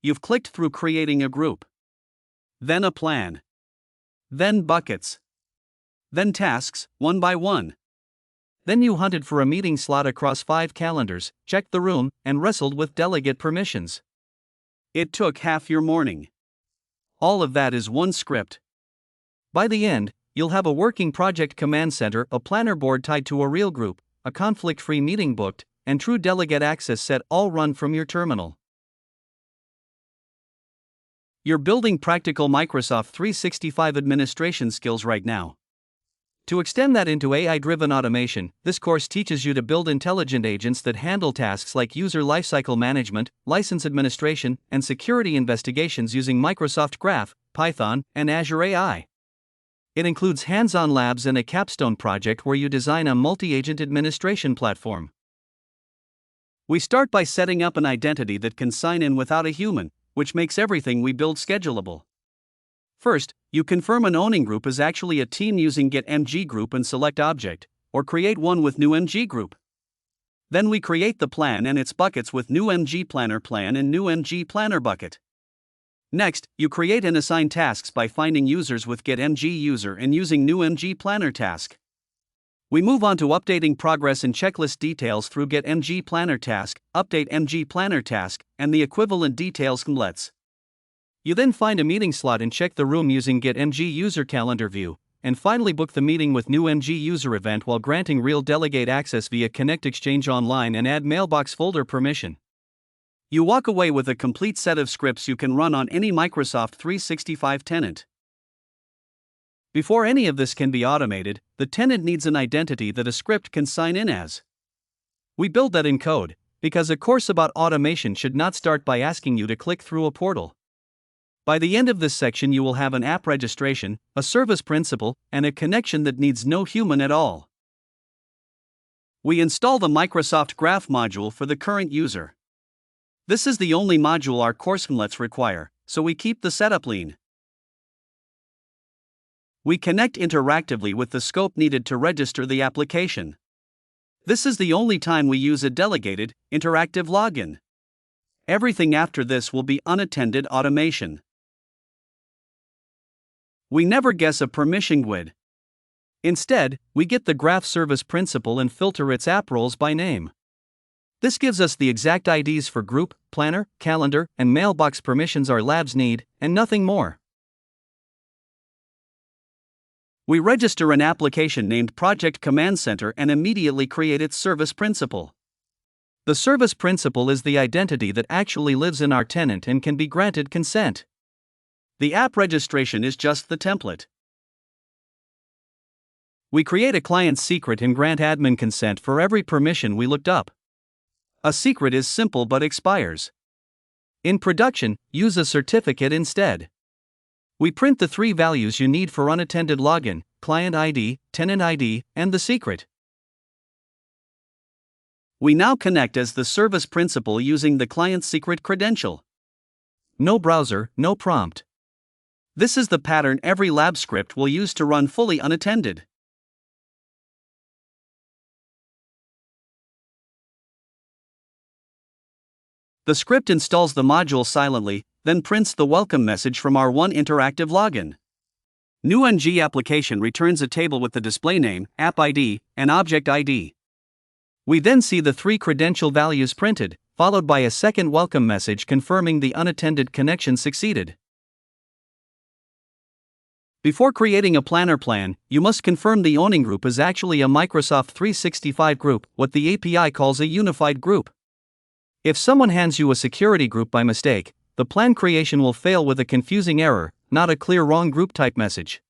you've clicked through creating a group, then a plan, then buckets, then tasks, one by one. Then you hunted for a meeting slot across 5 calendars, checked the room, and wrestled with delegate permissions. It took half your morning. All of that is one script. By the end, you'll have a working project command center, a planner board tied to a real group, a conflict-free meeting booked, and true delegate access set, all run from your terminal. You're building practical Microsoft 365 administration skills right now. To extend that into AI-driven automation, this course teaches you to build intelligent agents that handle tasks like user lifecycle management, license administration, and security investigations using Microsoft Graph, Python, and Azure AI. It includes hands-on labs and a capstone project where you design a multi-agent administration platform. We start by setting up an identity that can sign in without a human, which makes everything we build schedulable. First, you confirm an owning group is actually a team using get mg group and select object, or create one with new mg group. Then we create the plan and its buckets with new mg planner plan and new mg planner bucket. Next, you create and assign tasks by finding users with get mg user and using new mg planner task. We move on to updating progress and checklist details through get mg planner task, update mg planner task, and the equivalent details let's. You then find a meeting slot and check the room using get mg user calendar view, and finally book the meeting with new mg user event while granting real delegate access via Connect Exchange Online and add mailbox folder permission. You walk away with a complete set of scripts you can run on any Microsoft 365 tenant. Before any of this can be automated, the tenant needs an identity that a script can sign in as. We build that in code, because a course about automation should not start by asking you to click through a portal. By the end of this section, you will have an app registration, a service principal, and a connection that needs no human at all. We install the Microsoft Graph module for the current user. This is the only module our courselets require, so we keep the setup lean. We connect interactively with the scope needed to register the application. This is the only time we use a delegated, interactive login. Everything after this will be unattended automation. We never guess a permission GUID. Instead, we get the graph service principal and filter its app roles by name. This gives us the exact IDs for group, planner, calendar, and mailbox permissions our labs need, and nothing more. We register an application named Project Command Center and immediately create its service principal. The service principal is the identity that actually lives in our tenant and can be granted consent. The app registration is just the template. We create a client secret and grant admin consent for every permission we looked up. A secret is simple but expires. In production, use a certificate instead. We print the 3 values you need for unattended login: client ID, tenant ID, and the secret. We now connect as the service principal using the client secret credential. No browser, no prompt. This is the pattern every lab script will use to run fully unattended. The script installs the module silently, then prints the welcome message from our one interactive login. New NG application returns a table with the display name, app ID, and object ID. We then see the 3 credential values printed, followed by a second welcome message confirming the unattended connection succeeded. Before creating a planner plan, you must confirm the owning group is actually a Microsoft 365 group, what the API calls a unified group. If someone hands you a security group by mistake, the plan creation will fail with a confusing error, not a clear wrong group type message.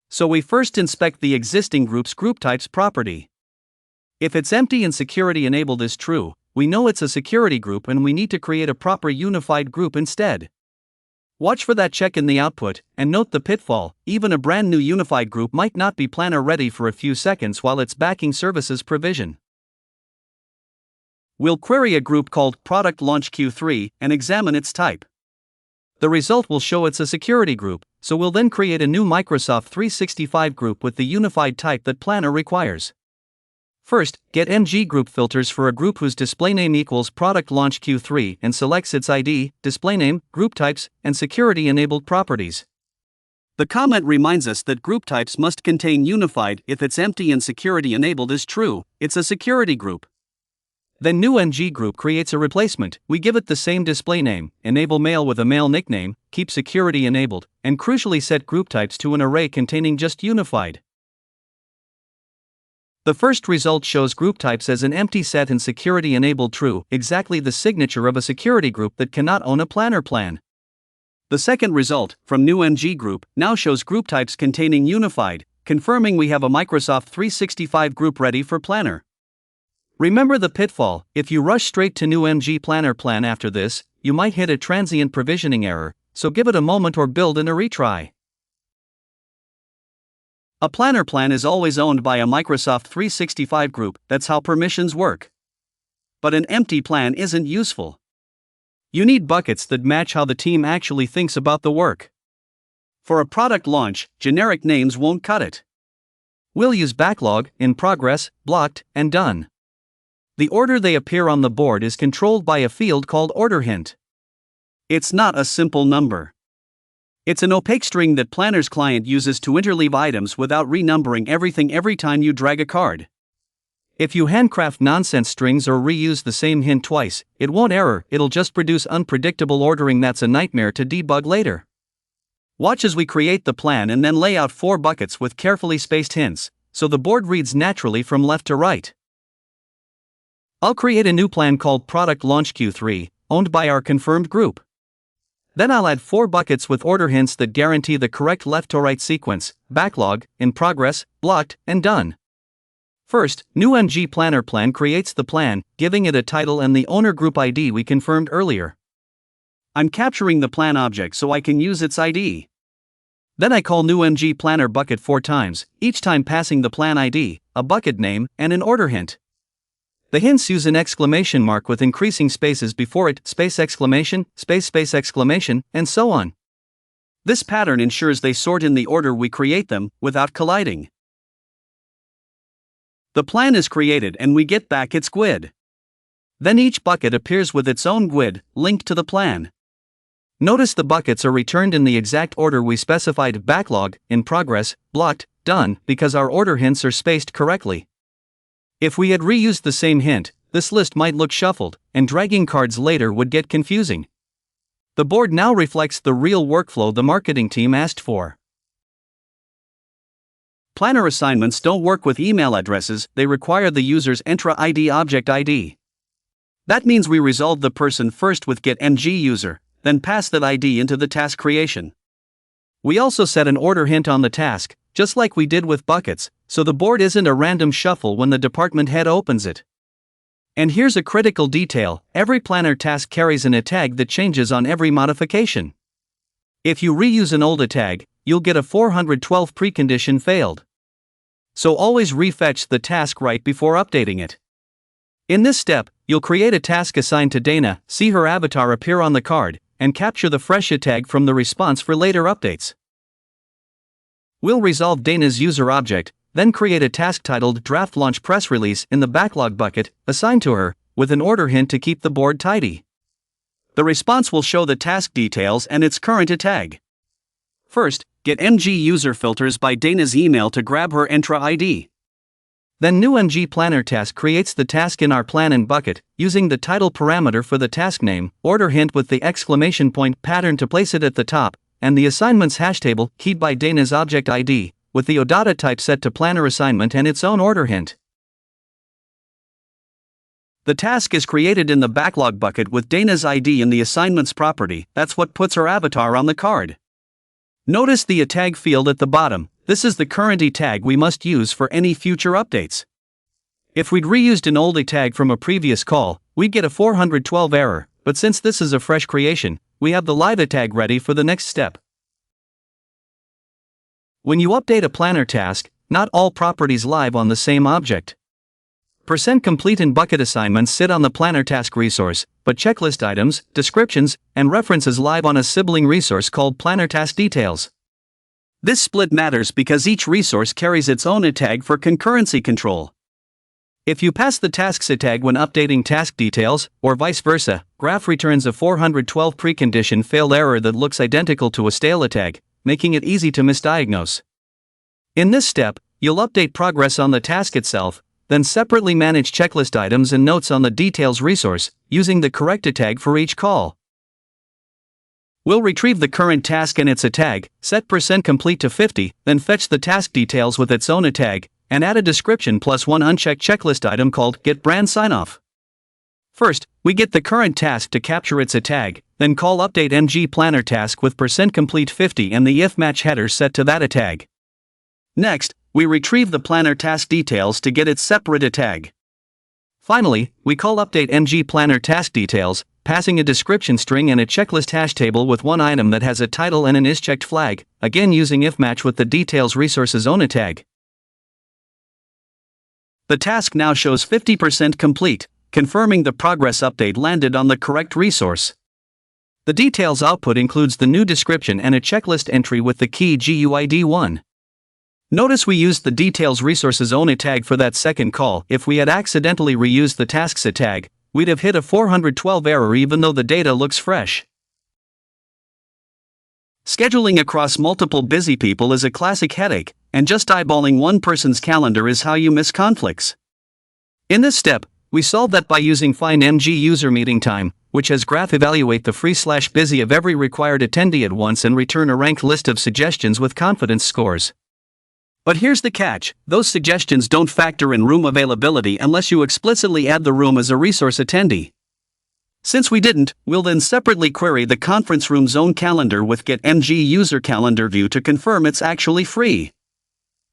So we first inspect the existing group's group types property. If it's empty and security enabled is true, we know it's a security group and we need to create a proper unified group instead. Watch for that check in the output, and note the pitfall: even a brand new unified group might not be planner ready for a few seconds while it's backing services provision. We'll query a group called Product Launch Q3 and examine its type. The result will show it's a security group, so we'll then create a new Microsoft 365 group with the unified type that planner requires. First, get MG group filters for a group whose display name equals product launch Q3 and selects its ID, display name, group types, and security enabled properties. The comment reminds us that group types must contain unified. If it's empty and security enabled is true, it's a security group. Then new MG group creates a replacement. We give it the same display name, enable mail with a mail nickname, keep security enabled, and crucially set group types to an array containing just unified. The first result shows group types as an empty set and security enabled true, exactly the signature of a security group that cannot own a planner plan. The second result, from new MG group, now shows group types containing unified, confirming we have a Microsoft 365 group ready for planner. Remember the pitfall: if you rush straight to new MG planner plan after this, you might hit a transient provisioning error, so give it a moment or build in a retry. A planner plan is always owned by a Microsoft 365 group, that's how permissions work. But an empty plan isn't useful. You need buckets that match how the team actually thinks about the work. For a product launch, generic names won't cut it. We'll use backlog, in progress, blocked, and done. The order they appear on the board is controlled by a field called order hint. It's not a simple number. It's an opaque string that Planner's client uses to interleave items without renumbering everything every time you drag a card. If you handcraft nonsense strings or reuse the same hint twice, it won't error, it'll just produce unpredictable ordering that's a nightmare to debug later. Watch as we create the plan and then lay out 4 buckets with carefully spaced hints, so the board reads naturally from left to right. I'll create a new plan called Product Launch Q3, owned by our confirmed group. Then I'll add 4 buckets with order hints that guarantee the correct left-to-right sequence: backlog, in progress, blocked, and done. First, new MG Planner plan creates the plan, giving it a title and the owner group ID we confirmed earlier. I'm capturing the plan object so I can use its ID. Then I call new MG Planner bucket 4 times, each time passing the plan ID, a bucket name, and an order hint. The hints use an exclamation mark with increasing spaces before it, space exclamation, space exclamation, and so on. This pattern ensures they sort in the order we create them, without colliding. The plan is created and we get back its GUID. Then each bucket appears with its own GUID, linked to the plan. Notice the buckets are returned in the exact order we specified: backlog, in progress, blocked, done, because our order hints are spaced correctly. If we had reused the same hint, this list might look shuffled, and dragging cards later would get confusing. The board now reflects the real workflow the marketing team asked for. Planner assignments don't work with email addresses, they require the user's Entra ID object ID. That means we resolve the person first with get MG user, then pass that ID into the task creation. We also set an order hint on the task, just like we did with buckets, so the board isn't a random shuffle when the department head opens it. And here's a critical detail: every planner task carries an tag that changes on every modification. If you reuse an old tag, you'll get a 412 precondition failed. So always refetch the task right before updating it. In this step, you'll create a task assigned to Dana, see her avatar appear on the card, and capture the fresh tag from the response for later updates. We'll resolve Dana's user object, then create a task titled Draft Launch Press Release in the backlog bucket, assigned to her, with an order hint to keep the board tidy. The response will show the task details and its current tag. First, get MG user filters by Dana's email to grab her Entra ID. Then new MG Planner task creates the task in our plan and bucket, using the title parameter for the task name, order hint with the exclamation point pattern to place it at the top, and the assignment's hash table, keyed by Dana's object ID, with the OData type set to planner assignment and its own order hint. The task is created in the backlog bucket with Dana's ID in the assignment's property. That's what puts her avatar on the card. Notice the tag field at the bottom. This is the current tag we must use for any future updates. If we'd reused an old tag from a previous call, we'd get a 412 error, but since this is a fresh creation, we have the live tag ready for the next step. When you update a planner task, not all properties live on the same object. %complete and bucket assignments sit on the planner task resource, but checklist items, descriptions, and references live on a sibling resource called planner task details. This split matters because each resource carries its own tag for concurrency control. If you pass the tasks tag when updating task details, or vice versa, Graph returns a 412 precondition failed error that looks identical to a stale tag, making it easy to misdiagnose. In this step, you'll update progress on the task itself, then separately manage checklist items and notes on the details resource, using the correct tag for each call. We'll retrieve the current task and its tag, set %complete to 50, then fetch the task details with its own tag, and add a description plus one unchecked checklist item called Get Brand Sign-Off. First, we get the current task to capture its tag, then call update MG Planner task with %complete 50 and the if match header set to that tag. Next, we retrieve the planner task details to get its separate tag. Finally, we call update MG Planner task details, passing a description string and a checklist hash table with one item that has a title and an isChecked flag, again using if match with the details resource's own tag. The task now shows 50% complete, confirming the progress update landed on the correct resource. The details output includes the new description and a checklist entry with the key GUID1. Notice we used the details resource's own tag for that second call. If we had accidentally reused the tasks tag, we'd have hit a 412 error even though the data looks fresh. Scheduling across multiple busy people is a classic headache, and just eyeballing one person's calendar is how you miss conflicts. In this step, we solve that by using Find MG User Meeting Time, which has Graph evaluate the free/busy of every required attendee at once and return a ranked list of suggestions with confidence scores. But here's the catch: those suggestions don't factor in room availability unless you explicitly add the room as a resource attendee. Since we didn't, we'll then separately query the conference room's own calendar with Get MG User Calendar View to confirm it's actually free.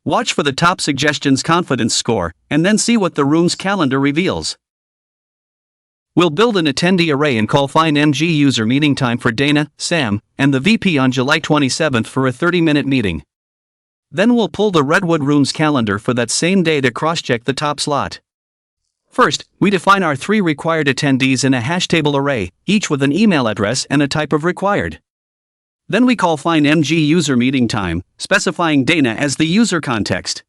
Watch for the top suggestion's confidence score, and then see what the room's calendar reveals. We'll build an attendee array and call Find MG User Meeting Time for Dana, Sam, and the VP on July 27th for a 30-minute meeting. Then we'll pull the Redwood Room's calendar for that same day to cross-check the top slot. First, we define our 3 required attendees in a hash table array, each with an email address and a type of required. Then we call Find MG User Meeting Time, specifying Dana as the user context.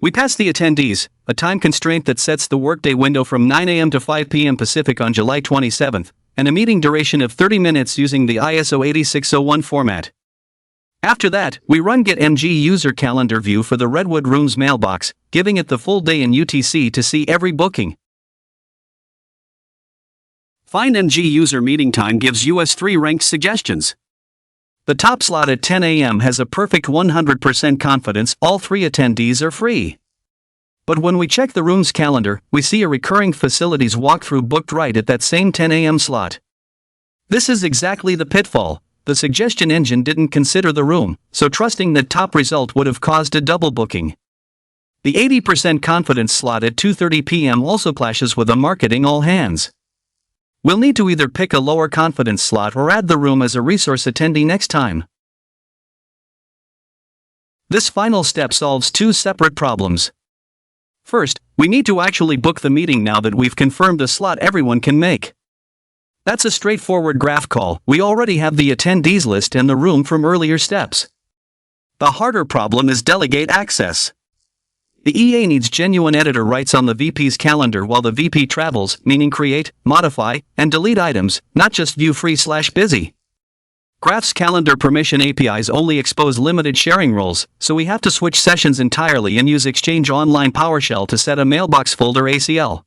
We pass the attendees, a time constraint that sets the workday window from 9 a.m. to 5 p.m. Pacific on July 27th, and a meeting duration of 30 minutes using the ISO 8601 format. After that, we run Get MG User Calendar View for the Redwood Room's mailbox, giving it the full day in UTC to see every booking. Find MG User Meeting Time gives us 3 ranked suggestions. The top slot at 10 a.m. has a perfect 100% confidence all 3 attendees are free. But when we check the room's calendar, we see a recurring facilities walkthrough booked right at that same 10 a.m. slot. This is exactly the pitfall. The suggestion engine didn't consider the room, so trusting that top result would have caused a double booking. The 80% confidence slot at 2:30 p.m. also clashes with a marketing all hands. We'll need to either pick a lower confidence slot or add the room as a resource attendee next time. This final step solves 2 separate problems. First, we need to actually book the meeting now that we've confirmed a slot everyone can make. That's a straightforward Graph call. We already have the attendees list and the room from earlier steps. The harder problem is delegate access. The EA needs genuine editor rights on the VP's calendar while the VP travels, meaning create, modify, and delete items, not just view free/busy. Graph's calendar permission APIs only expose limited sharing roles, so we have to switch sessions entirely and use Exchange Online PowerShell to set a mailbox folder ACL.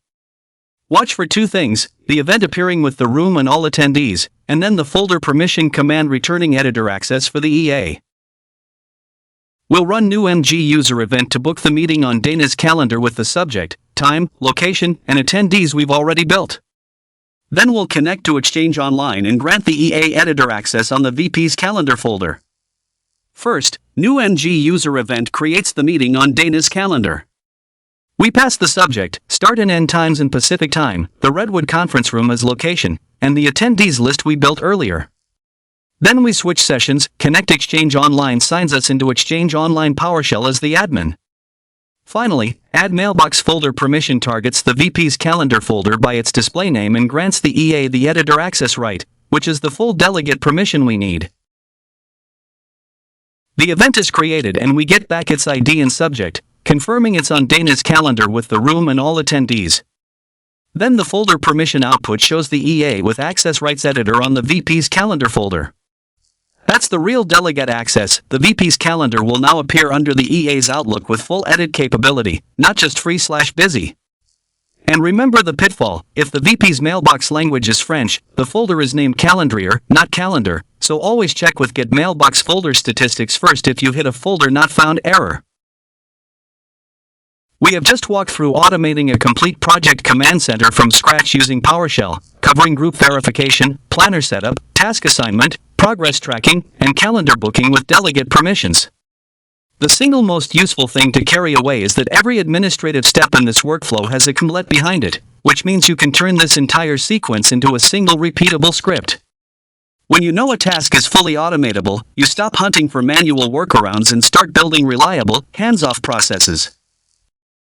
Watch for 2 things: the event appearing with the room and all attendees, and then the folder permission command returning editor access for the EA. We'll run new MG user event to book the meeting on Dana's calendar with the subject, time, location, and attendees we've already built. Then we'll connect to Exchange Online and grant the EA editor access on the VP's calendar folder. First, new MG user event creates the meeting on Dana's calendar. We pass the subject, start and end times in Pacific time, the Redwood conference room as location, and the attendees list we built earlier. Then we switch sessions, connect Exchange Online signs us into Exchange Online PowerShell as the admin. Finally, add mailbox folder permission targets the VP's calendar folder by its display name and grants the EA the editor access right, which is the full delegate permission we need. The event is created and we get back its ID and subject, confirming it's on Dana's calendar with the room and all attendees. Then the folder permission output shows the EA with access rights editor on the VP's calendar folder. That's the real delegate access. The VP's calendar will now appear under the EA's Outlook with full edit capability, not just free/busy. And remember the pitfall: if the VP's mailbox language is French, the folder is named Calendrier, not Calendar, so always check with Get Mailbox Folder Statistics first if you hit a folder not found error. We have just walked through automating a complete project command center from scratch using PowerShell, covering group verification, planner setup, task assignment, progress tracking, and calendar booking with delegate permissions. The single most useful thing to carry away is that every administrative step in this workflow has a command behind it, which means you can turn this entire sequence into a single repeatable script. When you know a task is fully automatable, you stop hunting for manual workarounds and start building reliable, hands-off processes.